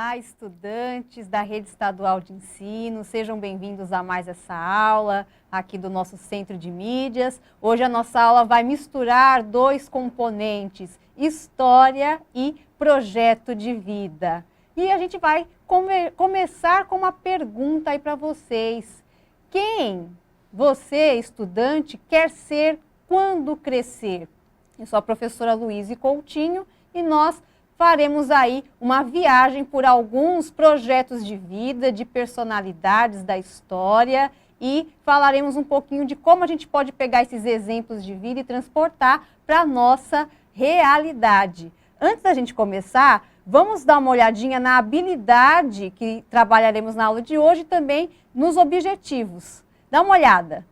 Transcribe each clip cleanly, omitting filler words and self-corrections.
Olá, estudantes da Rede Estadual de Ensino, sejam bem-vindos a mais essa aula aqui do nosso Centro de Mídias. Hoje a nossa aula vai misturar dois componentes, história e projeto de vida. E a gente vai começar com uma pergunta aí para vocês. Quem você, estudante, quer ser quando crescer? Eu sou a professora Luíse Coutinho e nós faremos aí uma viagem por alguns projetos de vida, de personalidades da história e falaremos um pouquinho de como a gente pode pegar esses exemplos de vida e transportar para a nossa realidade. Antes da gente começar, vamos dar uma olhadinha na habilidade que trabalharemos na aula de hoje e também nos objetivos. Dá uma olhada.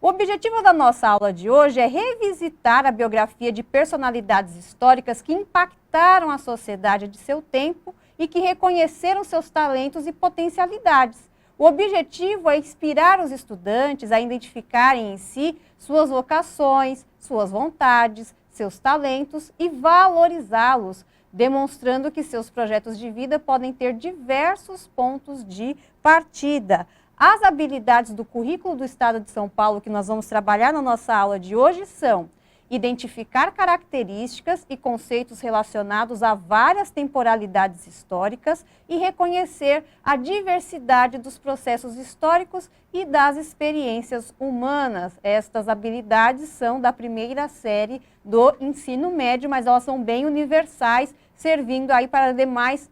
O objetivo da nossa aula de hoje é revisitar a biografia de personalidades históricas que impactaram a sociedade de seu tempo e que reconheceram seus talentos e potencialidades. O objetivo é inspirar os estudantes a identificarem em si suas vocações, suas vontades, seus talentos e valorizá-los, demonstrando que seus projetos de vida podem ter diversos pontos de partida. As habilidades do currículo do Estado de São Paulo que nós vamos trabalhar na nossa aula de hoje são identificar características e conceitos relacionados a várias temporalidades históricas e reconhecer a diversidade dos processos históricos e das experiências humanas. Estas habilidades são da primeira série do ensino médio, mas elas são bem universais, servindo aí para demais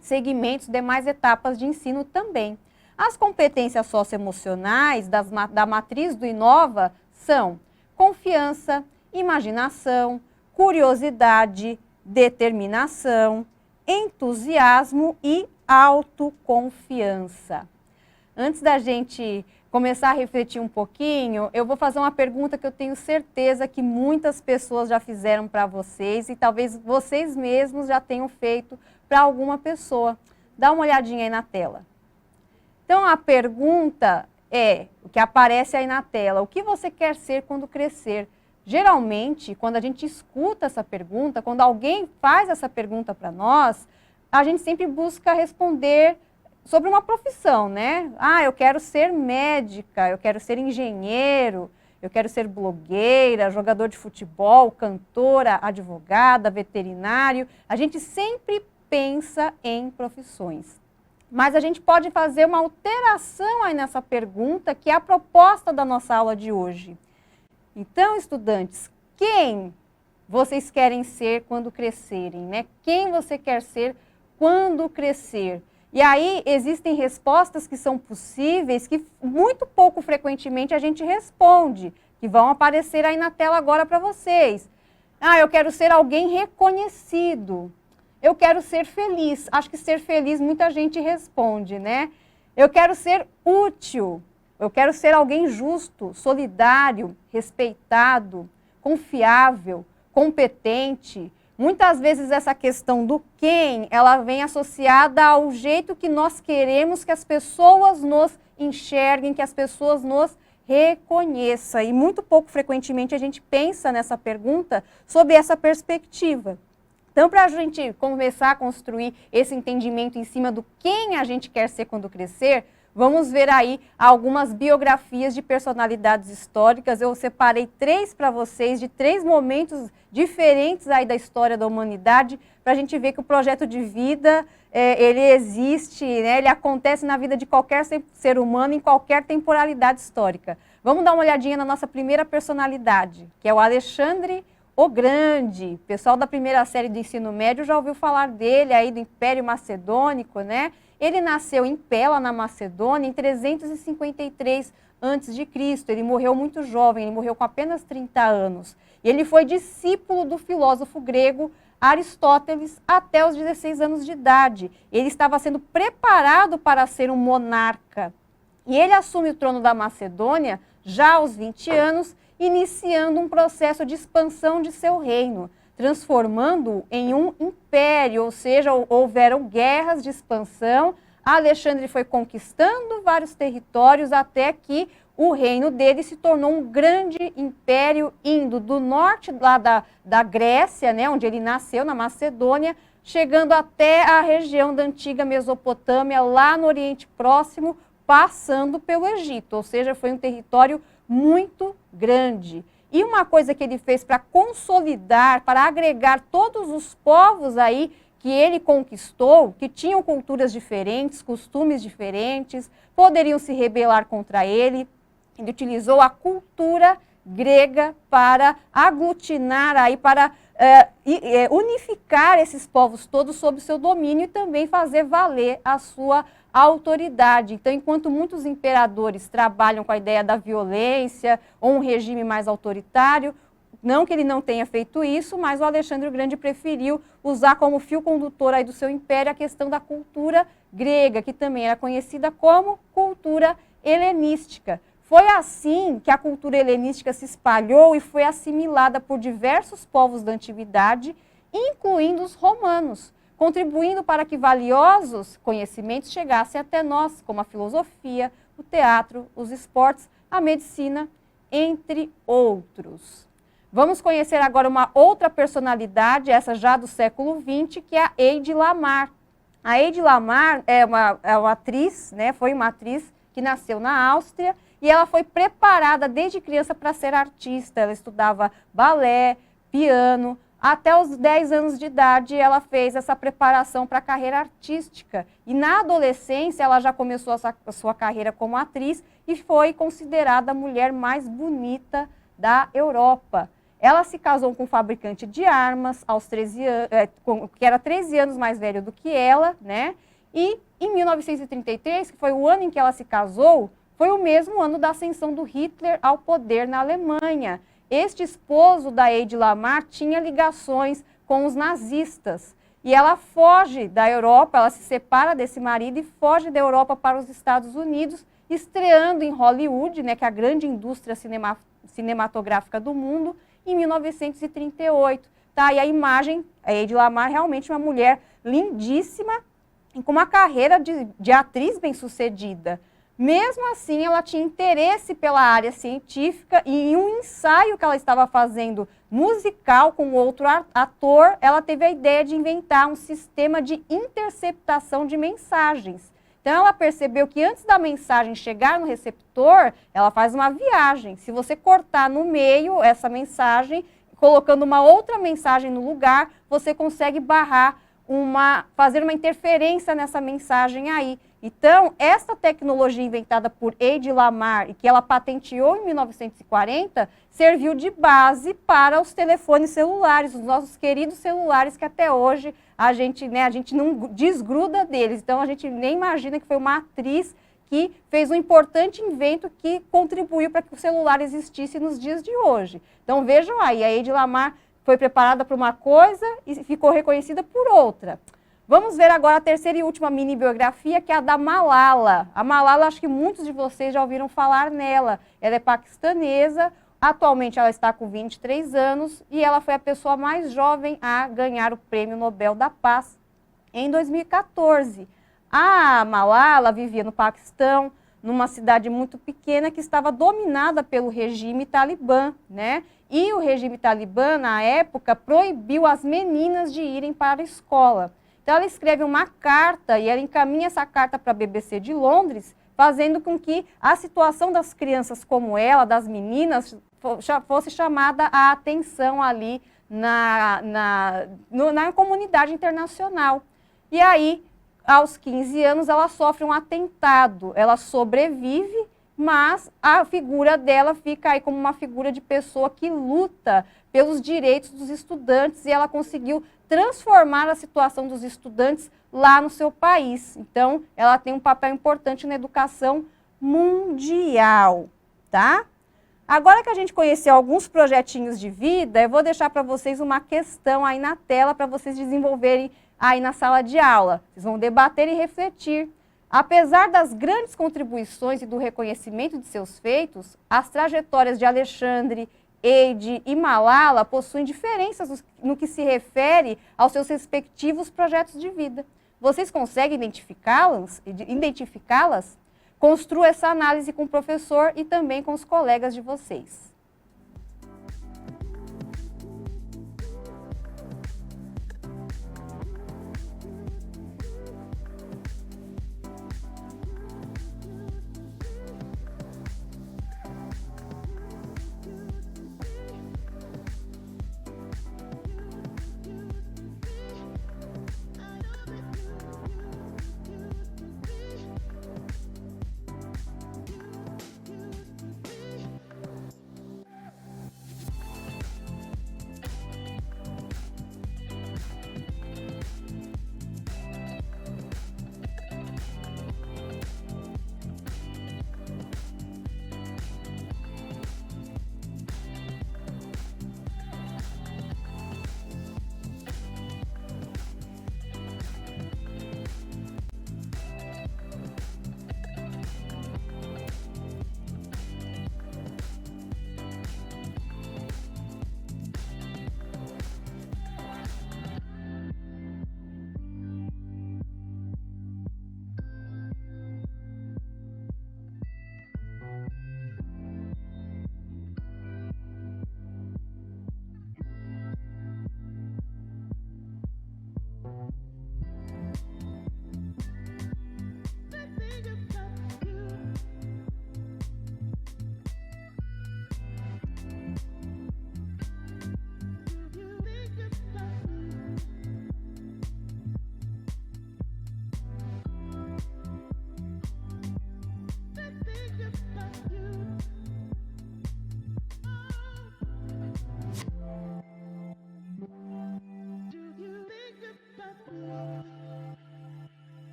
segmentos, demais etapas de ensino também. As competências socioemocionais da matriz do Inova são confiança, imaginação, curiosidade, determinação, entusiasmo e autoconfiança. Antes da gente começar a refletir um pouquinho, eu vou fazer uma pergunta que eu tenho certeza que muitas pessoas já fizeram para vocês e talvez vocês mesmos já tenham feito para alguma pessoa. Dá uma olhadinha aí na tela. Então, a pergunta é, o que aparece aí na tela, o que você quer ser quando crescer? Geralmente, quando a gente escuta essa pergunta, quando alguém faz essa pergunta para nós, a gente sempre busca responder sobre uma profissão, né? Ah, eu quero ser médica, eu quero ser engenheiro, eu quero ser blogueira, jogador de futebol, cantora, advogada, veterinário. A gente sempre pensa em profissões. Mas a gente pode fazer uma alteração aí nessa pergunta, que é a proposta da nossa aula de hoje. Então, estudantes, quem vocês querem ser quando crescerem, né? Quem você quer ser quando crescer? E aí existem respostas que são possíveis, que muito pouco frequentemente a gente responde, que vão aparecer aí na tela agora para vocês. Ah, eu quero ser alguém reconhecido. Eu quero ser feliz. Acho que ser feliz muita gente responde, né? Eu quero ser útil. Eu quero ser alguém justo, solidário, respeitado, confiável, competente. Muitas vezes essa questão do quem, ela vem associada ao jeito que nós queremos que as pessoas nos enxerguem, que as pessoas nos reconheçam. E muito pouco frequentemente a gente pensa nessa pergunta sob essa perspectiva. Então, para a gente começar a construir esse entendimento em cima do quem a gente quer ser quando crescer, vamos ver aí algumas biografias de personalidades históricas. Eu separei 3 para vocês, de 3 momentos diferentes aí da história da humanidade, para a gente ver que o projeto de vida, ele existe, né? Ele acontece na vida de qualquer ser humano, em qualquer temporalidade histórica. Vamos dar uma olhadinha na nossa primeira personalidade, que é o Alexandre o Grande. O pessoal da primeira série do ensino médio já ouviu falar dele aí, do Império Macedônico, né? Ele nasceu em Pela, na Macedônia, em 353 a.C. Ele morreu muito jovem, ele morreu com apenas 30 anos. E ele foi discípulo do filósofo grego Aristóteles até os 16 anos de idade. Ele estava sendo preparado para ser um monarca. E ele assume o trono da Macedônia já aos 20 anos, iniciando um processo de expansão de seu reino, transformando-o em um império, ou seja, houveram guerras de expansão. Alexandre foi conquistando vários territórios até que o reino dele se tornou um grande império, indo do norte lá da Grécia, né, onde ele nasceu, na Macedônia, chegando até a região da antiga Mesopotâmia, lá no Oriente Próximo, passando pelo Egito, ou seja, foi um território muito grande. E uma coisa que ele fez para consolidar, para agregar todos os povos aí que ele conquistou, que tinham culturas diferentes, costumes diferentes, poderiam se rebelar contra ele. Ele utilizou a cultura grega para aglutinar aí, para unificar esses povos todos sob seu domínio e também fazer valer a sua autoridade. Então, enquanto muitos imperadores trabalham com a ideia da violência ou um regime mais autoritário, não que ele não tenha feito isso, mas o Alexandre o Grande preferiu usar como fio condutor aí do seu império a questão da cultura grega, que também era conhecida como cultura helenística. Foi assim que a cultura helenística se espalhou e foi assimilada por diversos povos da antiguidade, incluindo os romanos, contribuindo para que valiosos conhecimentos chegassem até nós, como a filosofia, o teatro, os esportes, a medicina, entre outros. Vamos conhecer agora uma outra personalidade, essa já do século XX, que é a Hedy Lamarr. A Hedy Lamarr é uma atriz, né, foi uma atriz que nasceu na Áustria e ela foi preparada desde criança para ser artista. Ela estudava balé, piano. Até os 10 anos de idade, ela fez essa preparação para a carreira artística. E na adolescência, ela já começou a sua carreira como atriz e foi considerada a mulher mais bonita da Europa. Ela se casou com um fabricante de armas, aos 13 anos, que era 13 anos mais velho do que ela, né? E em 1933, que foi o ano em que ela se casou, foi o mesmo ano da ascensão do Hitler ao poder na Alemanha. Este esposo da Hedy Lamarr tinha ligações com os nazistas. E ela foge da Europa, ela se separa desse marido e foge da Europa para os Estados Unidos, estreando em Hollywood, né, que é a grande indústria cinematográfica do mundo, em 1938. Tá? E a imagem, a Hedy Lamarr realmente uma mulher lindíssima e com uma carreira de atriz bem-sucedida. Mesmo assim, ela tinha interesse pela área científica e em um ensaio que ela estava fazendo musical com outro ator, ela teve a ideia de inventar um sistema de interceptação de mensagens. Então, ela percebeu que antes da mensagem chegar no receptor, ela faz uma viagem. Se você cortar no meio essa mensagem, colocando uma outra mensagem no lugar, você consegue fazer uma interferência nessa mensagem aí. Então, essa tecnologia inventada por Hedy Lamarr e que ela patenteou em 1940, serviu de base para os telefones celulares, os nossos queridos celulares que até hoje a gente não desgruda deles. Então, a gente nem imagina que foi uma atriz que fez um importante invento que contribuiu para que o celular existisse nos dias de hoje. Então, vejam aí, a Hedy Lamarr foi preparada por uma coisa e ficou reconhecida por outra. Vamos ver agora a terceira e última mini biografia, que é a da Malala. A Malala, acho que muitos de vocês já ouviram falar nela. Ela é paquistanesa, atualmente ela está com 23 anos e ela foi a pessoa mais jovem a ganhar o Prêmio Nobel da Paz em 2014. A Malala vivia no Paquistão, numa cidade muito pequena que estava dominada pelo regime talibã, né? E o regime talibã, na época, proibiu as meninas de irem para a escola. Então, ela escreve uma carta e ela encaminha essa carta para a BBC de Londres, fazendo com que a situação das crianças como ela, das meninas, fosse chamada a atenção ali na comunidade internacional. E aí, aos 15 anos, ela sofre um atentado, ela sobrevive, mas a figura dela fica aí como uma figura de pessoa que luta pelos direitos dos estudantes e ela conseguiu transformar a situação dos estudantes lá no seu país. Então, ela tem um papel importante na educação mundial, tá? Agora que a gente conheceu alguns projetinhos de vida, eu vou deixar para vocês uma questão aí na tela para vocês desenvolverem aí na sala de aula. Vocês vão debater e refletir. Apesar das grandes contribuições e do reconhecimento de seus feitos, as trajetórias de Alexandre, Hedy e Malala possuem diferenças no que se refere aos seus respectivos projetos de vida. Vocês conseguem identificá-las? Construa essa análise com o professor e também com os colegas de vocês.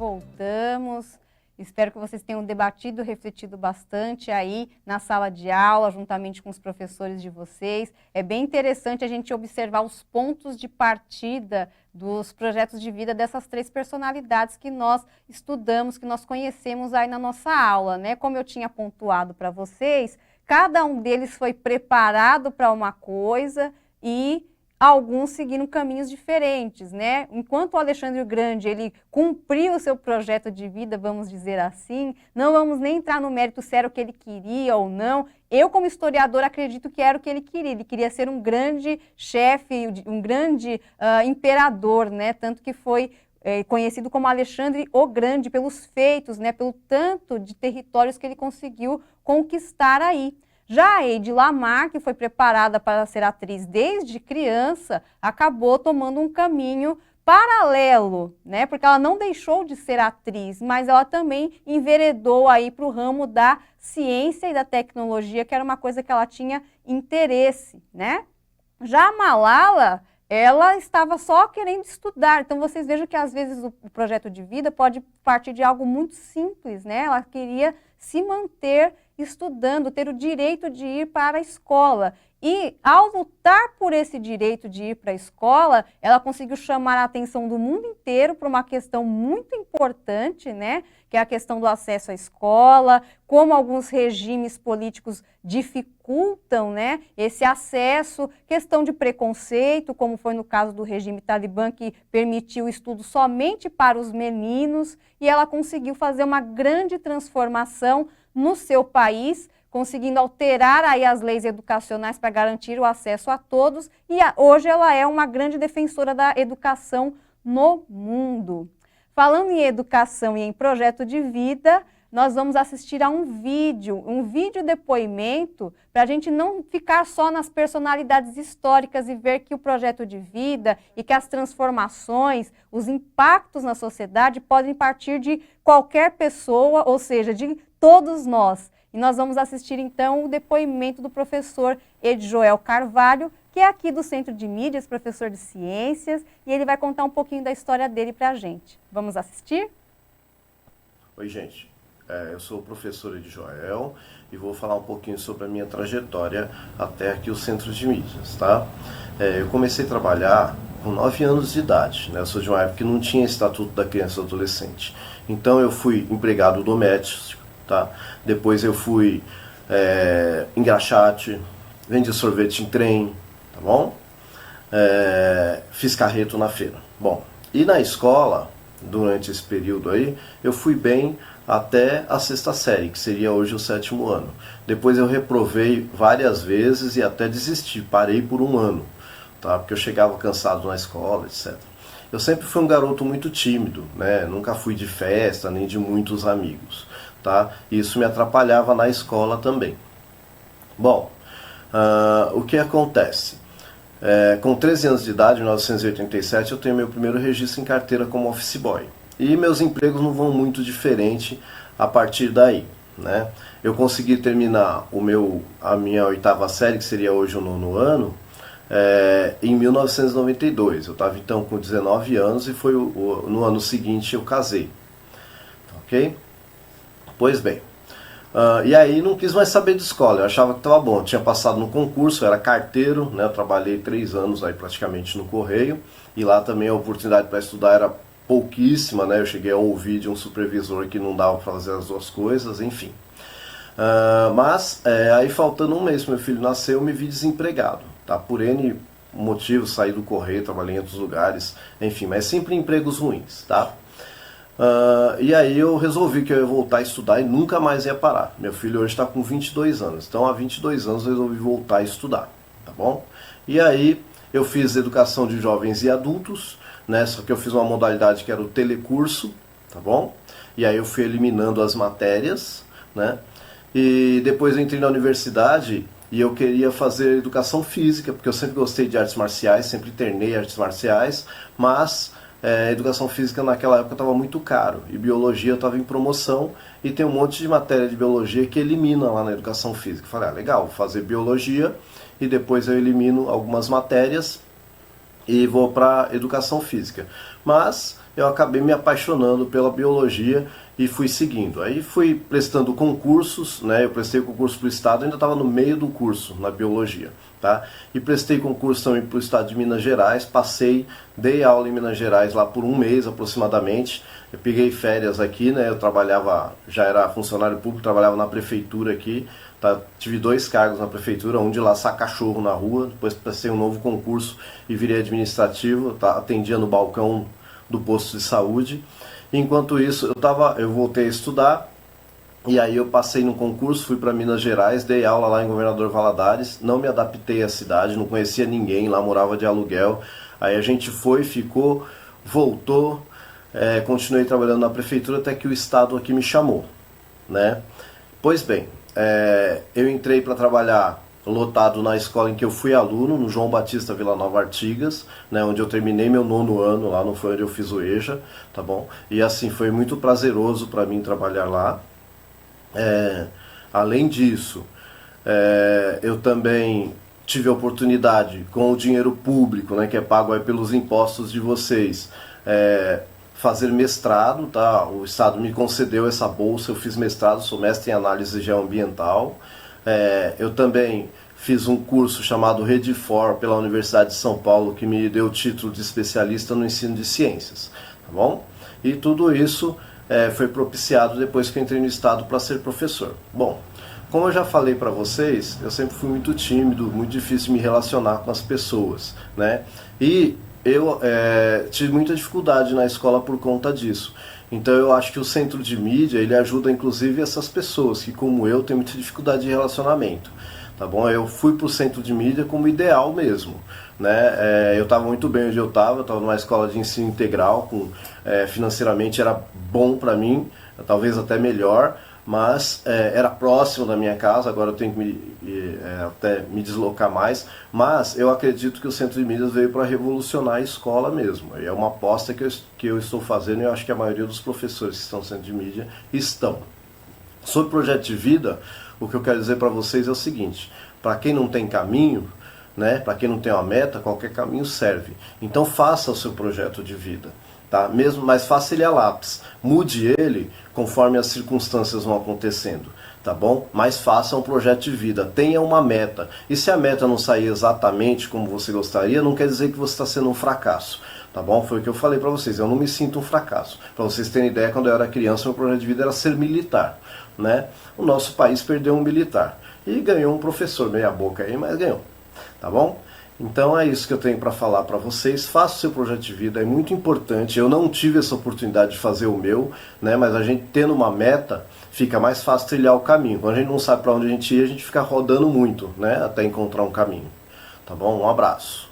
voltamos. Espero que vocês tenham debatido, refletido bastante aí na sala de aula, juntamente com os professores de vocês. É bem interessante a gente observar os pontos de partida dos projetos de vida dessas 3 personalidades que nós estudamos, que nós conhecemos aí na nossa aula, né? Como eu tinha pontuado para vocês, cada um deles foi preparado para uma coisa e alguns seguiram caminhos diferentes, né? Enquanto o Alexandre o Grande, ele cumpriu o seu projeto de vida, vamos dizer assim, não vamos nem entrar no mérito se era o que ele queria ou não. Eu, como historiador, acredito que era o que ele queria. Ele queria ser um grande chefe, um grande imperador, né? Tanto que foi conhecido como Alexandre o Grande pelos feitos, né? Pelo tanto de territórios que ele conseguiu conquistar aí. Já a Hedy Lamarr, que foi preparada para ser atriz desde criança, acabou tomando um caminho paralelo, né? Porque ela não deixou de ser atriz, mas ela também enveredou aí para o ramo da ciência e da tecnologia, que era uma coisa que ela tinha interesse, né? Já a Malala, ela estava só querendo estudar. Então, vocês vejam que, às vezes, o projeto de vida pode partir de algo muito simples, né? Ela queria se manter estudando, ter o direito de ir para a escola. E, ao lutar por esse direito de ir para a escola, ela conseguiu chamar a atenção do mundo inteiro para uma questão muito importante, né? Que é a questão do acesso à escola, como alguns regimes políticos dificultam, né, esse acesso, questão de preconceito, como foi no caso do regime talibã, que permitiu o estudo somente para os meninos, e ela conseguiu fazer uma grande transformação no seu país, conseguindo alterar aí as leis educacionais para garantir o acesso a todos, e hoje ela é uma grande defensora da educação no mundo. Falando em educação e em projeto de vida, nós vamos assistir a um vídeo depoimento, para a gente não ficar só nas personalidades históricas e ver que o projeto de vida e que as transformações, os impactos na sociedade podem partir de qualquer pessoa, ou seja, de todos nós. E nós vamos assistir então o depoimento do professor Edjoel Carvalho, que é aqui do Centro de Mídias, professor de Ciências, e ele vai contar um pouquinho da história dele para a gente. Vamos assistir? Oi, gente. Eu sou o professor Edjoel e vou falar um pouquinho sobre a minha trajetória até aqui o Centro de Mídias, tá? Eu comecei a trabalhar com 9 anos de idade, né? Eu sou de uma época que não tinha Estatuto da Criança e Adolescente. Então eu fui empregado doméstico, tá? Depois eu fui engraxate, vendi sorvete em trem, tá bom? Fiz carreto na feira. Bom, e na escola, durante esse período aí, eu fui bem até a 6ª série, que seria hoje o 7º ano. Depois eu reprovei várias vezes e até desisti, parei por um ano, tá? Porque eu chegava cansado na escola, etc. Eu sempre fui um garoto muito tímido, né? Nunca fui de festa, nem de muitos amigos, tá? Isso me atrapalhava na escola também. Bom, o que acontece? Com 13 anos de idade, em 1987, eu tenho meu primeiro registro em carteira como office boy. E meus empregos não vão muito diferente a partir daí, né? Eu consegui terminar a minha 8ª série, que seria hoje o 9º ano, em 1992. Eu estava então com 19 anos e foi no ano seguinte eu casei. Ok? Pois bem. E aí não quis mais saber de escola, eu achava que estava bom. Eu tinha passado no concurso, eu era carteiro, né? Eu trabalhei 3 anos aí praticamente no Correio, e lá também a oportunidade para estudar era pouquíssima, né? Eu cheguei a ouvir de um supervisor que não dava para fazer as duas coisas, enfim. Mas aí faltando um mês, meu filho nasceu, eu me vi desempregado, tá? Por N motivos, saí do Correio, trabalhei em outros lugares, enfim, mas sempre empregos ruins, tá? E aí eu resolvi que eu ia voltar a estudar e nunca mais ia parar. Meu filho hoje está com 22 anos, então há 22 anos eu resolvi voltar a estudar, tá bom? E aí eu fiz educação de jovens e adultos, né? Só que eu fiz uma modalidade que era o telecurso, tá bom? E aí eu fui eliminando as matérias, né? E depois eu entrei na universidade e eu queria fazer educação física, porque eu sempre gostei de artes marciais, sempre internei artes marciais, mas educação física naquela época estava muito caro, e biologia estava em promoção, e tem um monte de matéria de biologia que elimina lá na educação física. Eu falei, legal, vou fazer biologia, e depois eu elimino algumas matérias, e vou para educação física. Mas eu acabei me apaixonando pela biologia e fui seguindo. Aí fui prestando concursos, né? Eu prestei concurso para o estado, ainda estava no meio do curso na biologia, tá? E prestei concurso também para o estado de Minas Gerais, passei, dei aula em Minas Gerais lá por um mês aproximadamente. Eu peguei férias aqui, né? Eu trabalhava, já era funcionário público, trabalhava na prefeitura aqui. Tá, tive 2 cargos na prefeitura, um de laçar cachorro na rua, depois prestei um novo concurso e virei administrativo, tá, atendia no balcão do posto de saúde. Enquanto isso, eu voltei a estudar, e aí eu passei no concurso, fui para Minas Gerais, dei aula lá em Governador Valadares, não me adaptei à cidade, não conhecia ninguém, lá morava de aluguel. Aí a gente foi, ficou, voltou, continuei trabalhando na prefeitura até que o estado aqui me chamou, né? Pois bem, eu entrei para trabalhar lotado na escola em que eu fui aluno, no João Batista Vila Nova Artigas, né, onde eu terminei meu 9º ano, lá não foi onde eu fiz o EJA, tá bom? E assim, foi muito prazeroso para mim trabalhar lá. Além disso, eu também tive a oportunidade, com o dinheiro público, né, que é pago aí pelos impostos de vocês, fazer mestrado, tá? O estado me concedeu essa bolsa, eu fiz mestrado, sou mestre em análise geoambiental. Eu também fiz um curso chamado Redifor pela Universidade de São Paulo, que me deu o título de especialista no ensino de ciências, tá bom? E tudo isso foi propiciado depois que eu entrei no estado para ser professor. Bom, como eu já falei para vocês, eu sempre fui muito tímido, muito difícil de me relacionar com as pessoas, né? E eu tive muita dificuldade na escola por conta disso. Então eu acho que o centro de mídia, ele ajuda inclusive essas pessoas que, como eu, têm muita dificuldade de relacionamento. Tá bom? Eu fui para o centro de mídia como ideal mesmo, né? Eu estava muito bem onde eu estava numa escola de ensino integral, financeiramente era bom para mim, talvez até melhor, mas era próximo da minha casa, agora eu tenho que até me deslocar mais, mas eu acredito que o Centro de Mídias veio para revolucionar a escola mesmo, e é uma aposta que eu estou fazendo, e eu acho que a maioria dos professores que estão no Centro de Mídia estão. Sobre o projeto de vida, o que eu quero dizer para vocês é o seguinte: para quem não tem caminho, né, para quem não tem uma meta, qualquer caminho serve. Então faça o seu projeto de vida. Tá? Mesmo, mas faça ele a lápis, mude ele conforme as circunstâncias vão acontecendo, tá bom? Mas faça um projeto de vida, tenha uma meta, e se a meta não sair exatamente como você gostaria, não quer dizer que você está sendo um fracasso, tá bom? Foi o que eu falei para vocês, eu não me sinto um fracasso. Para vocês terem ideia, quando eu era criança, meu projeto de vida era ser militar, né? O nosso país perdeu um militar, e ganhou um professor, meia boca aí, mas ganhou, tá bom? Então é isso que eu tenho para falar para vocês. Faça o seu projeto de vida, é muito importante. Eu não tive essa oportunidade de fazer o meu, né? Mas a gente tendo uma meta, fica mais fácil trilhar o caminho. Quando a gente não sabe para onde a gente ir, a gente fica rodando muito, né? Até encontrar um caminho. Tá bom? Um abraço.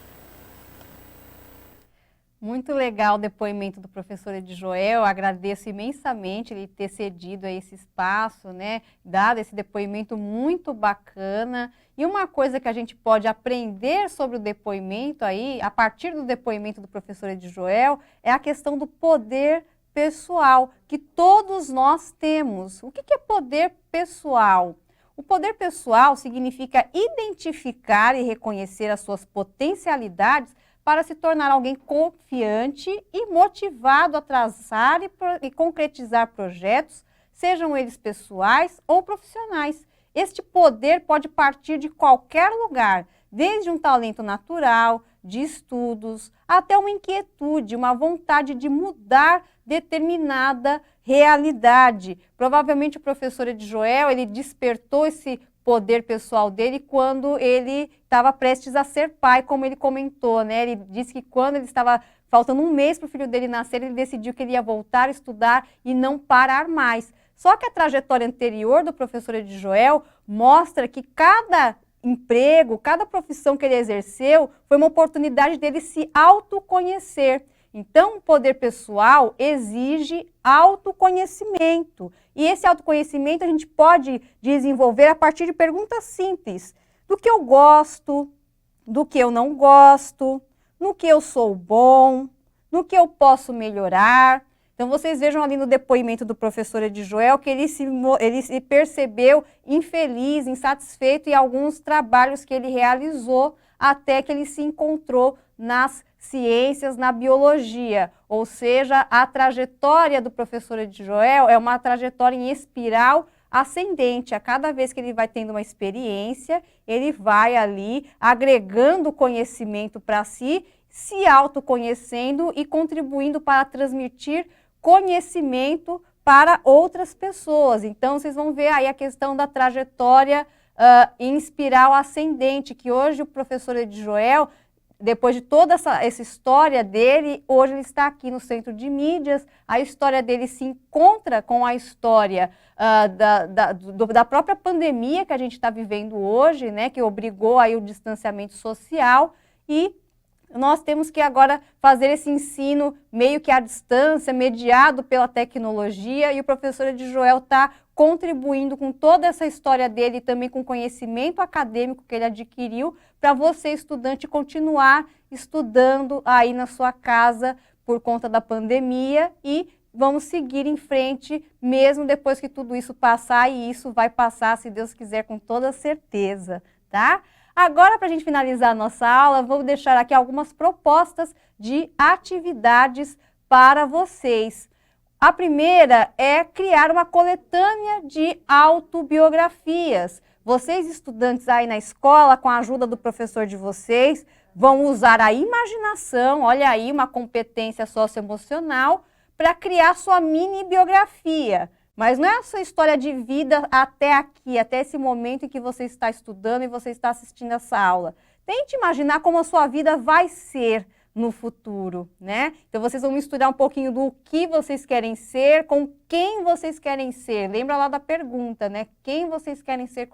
Muito legal o depoimento do professor Edjoel, agradeço imensamente ele ter cedido a esse espaço, né, dado esse depoimento muito bacana. E uma coisa que a gente pode aprender sobre o depoimento aí, a partir do depoimento do professor Edjoel, é a questão do poder pessoal, que todos nós temos. O que é poder pessoal? O poder pessoal significa identificar e reconhecer as suas potencialidades para se tornar alguém confiante e motivado a traçar e concretizar projetos, sejam eles pessoais ou profissionais. Este poder pode partir de qualquer lugar, desde um talento natural, de estudos, até uma inquietude, uma vontade de mudar determinada realidade. Provavelmente o professor Edjoel, ele despertou esse poder pessoal dele quando ele estava prestes a ser pai, como ele comentou, né? Ele disse que quando ele estava faltando um mês para o filho dele nascer, ele decidiu que ele ia voltar a estudar e não parar mais. Só que a trajetória anterior do professor Edjoel mostra que cada emprego, cada profissão que ele exerceu foi uma oportunidade dele se autoconhecer. Então, o poder pessoal exige autoconhecimento. E esse autoconhecimento a gente pode desenvolver a partir de perguntas simples. Do que eu gosto, do que eu não gosto, no que eu sou bom, no que eu posso melhorar. Então, vocês vejam ali no depoimento do professor Edjoel que ele se percebeu infeliz, insatisfeito em alguns trabalhos que ele realizou até que ele se encontrou nas ciências na biologia, ou seja, a trajetória do professor Edjoel é uma trajetória em espiral ascendente. A cada vez que ele vai tendo uma experiência, ele vai ali agregando conhecimento para si, se autoconhecendo e contribuindo para transmitir conhecimento para outras pessoas. Então, vocês vão ver aí a questão da trajetória em espiral ascendente, que hoje o professor Edjoel, depois de toda essa história dele, hoje ele está aqui no Centro de Mídias, a história dele se encontra com a história da própria pandemia que a gente está vivendo hoje, né, que obrigou aí o distanciamento social, e nós temos que agora fazer esse ensino meio que à distância, mediado pela tecnologia, e o professor Edjoel está contribuindo com toda essa história dele e também com o conhecimento acadêmico que ele adquiriu para você, estudante, continuar estudando aí na sua casa por conta da pandemia, e vamos seguir em frente mesmo depois que tudo isso passar, e isso vai passar, se Deus quiser, com toda certeza, tá? Agora, para a gente finalizar a nossa aula, vou deixar aqui algumas propostas de atividades para vocês. A primeira é criar uma coletânea de autobiografias. Vocês, estudantes aí na escola, com a ajuda do professor de vocês, vão usar a imaginação, olha aí, uma competência socioemocional, para criar sua mini biografia. Mas não é a sua história de vida até aqui, até esse momento em que você está estudando e você está assistindo essa aula. Tente imaginar como a sua vida vai ser no futuro, né? Então vocês vão misturar um pouquinho do que vocês querem ser com quem vocês querem ser. Lembra lá da pergunta, né? Quem vocês querem ser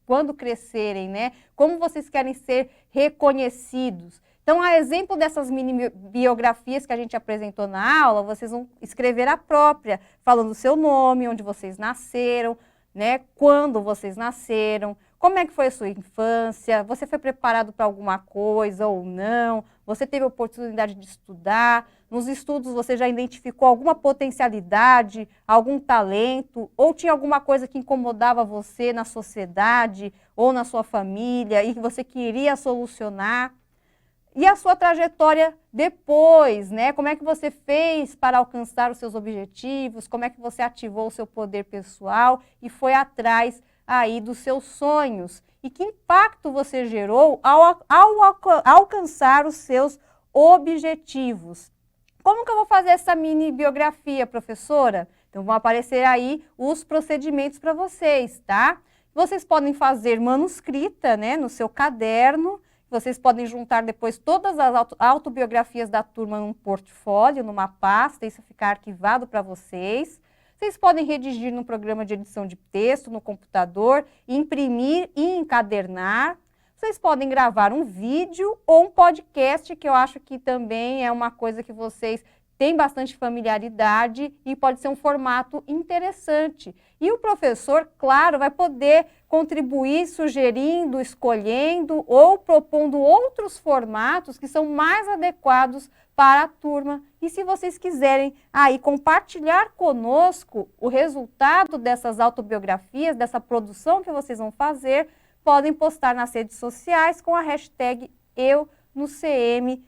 quando crescerem, né? Como vocês querem ser reconhecidos. Então, a exemplo dessas mini biografias que a gente apresentou na aula, vocês vão escrever a própria, falando o seu nome, onde vocês nasceram, né? Quando vocês nasceram, como é que foi a sua infância, você foi preparado para alguma coisa ou não, você teve a oportunidade de estudar, nos estudos você já identificou alguma potencialidade, algum talento, ou tinha alguma coisa que incomodava você na sociedade ou na sua família e que você queria solucionar. E a sua trajetória depois, né? Como é que você fez para alcançar os seus objetivos, como é que você ativou o seu poder pessoal e foi atrás aí dos seus sonhos. E que impacto você gerou ao alcançar os seus objetivos. Como que eu vou fazer essa mini biografia, professora? Então vão aparecer aí os procedimentos para vocês, tá? Vocês podem fazer manuscrita, né, no seu caderno. Vocês podem juntar depois todas as autobiografias da turma num portfólio, numa pasta, isso ficar arquivado para vocês. Vocês podem redigir num programa de edição de texto, no computador, imprimir e encadernar. Vocês podem gravar um vídeo ou um podcast, que eu acho que também é uma coisa que vocês têm bastante familiaridade e pode ser um formato interessante. E o professor, claro, vai poder contribuir sugerindo, escolhendo ou propondo outros formatos que são mais adequados para a turma. E se vocês quiserem aí compartilhar conosco o resultado dessas autobiografias, dessa produção que vocês vão fazer, podem postar nas redes sociais com a hashtag EuNoCMSP.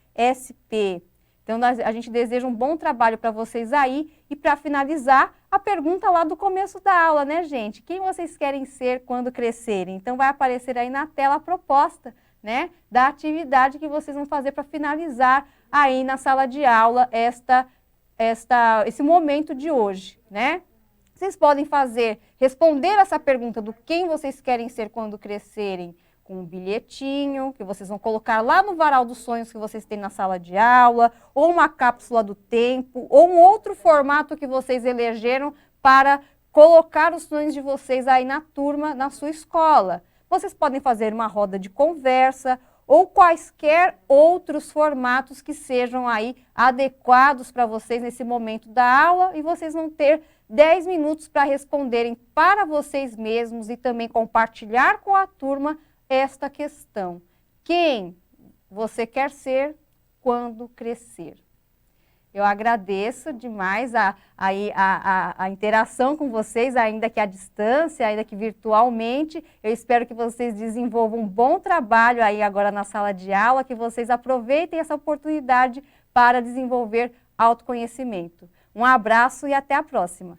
Então, a gente deseja um bom trabalho para vocês aí. E para finalizar, a pergunta lá do começo da aula, né, gente? Quem vocês querem ser quando crescerem? Então, vai aparecer aí na tela a proposta, né, da atividade que vocês vão fazer para finalizar aí na sala de aula esse momento de hoje, né? Vocês podem responder essa pergunta do quem vocês querem ser quando crescerem, com um bilhetinho que vocês vão colocar lá no varal dos sonhos que vocês têm na sala de aula, ou uma cápsula do tempo, ou um outro formato que vocês elegeram para colocar os sonhos de vocês aí na turma, na sua escola. Vocês podem fazer uma roda de conversa ou quaisquer outros formatos que sejam aí adequados para vocês nesse momento da aula, e vocês vão ter 10 minutos para responderem para vocês mesmos e também compartilhar com a turma esta questão. Quem você quer ser quando crescer? Eu agradeço demais a interação com vocês, ainda que à distância, ainda que virtualmente. Eu espero que vocês desenvolvam um bom trabalho aí agora na sala de aula, que vocês aproveitem essa oportunidade para desenvolver autoconhecimento. Um abraço e até a próxima.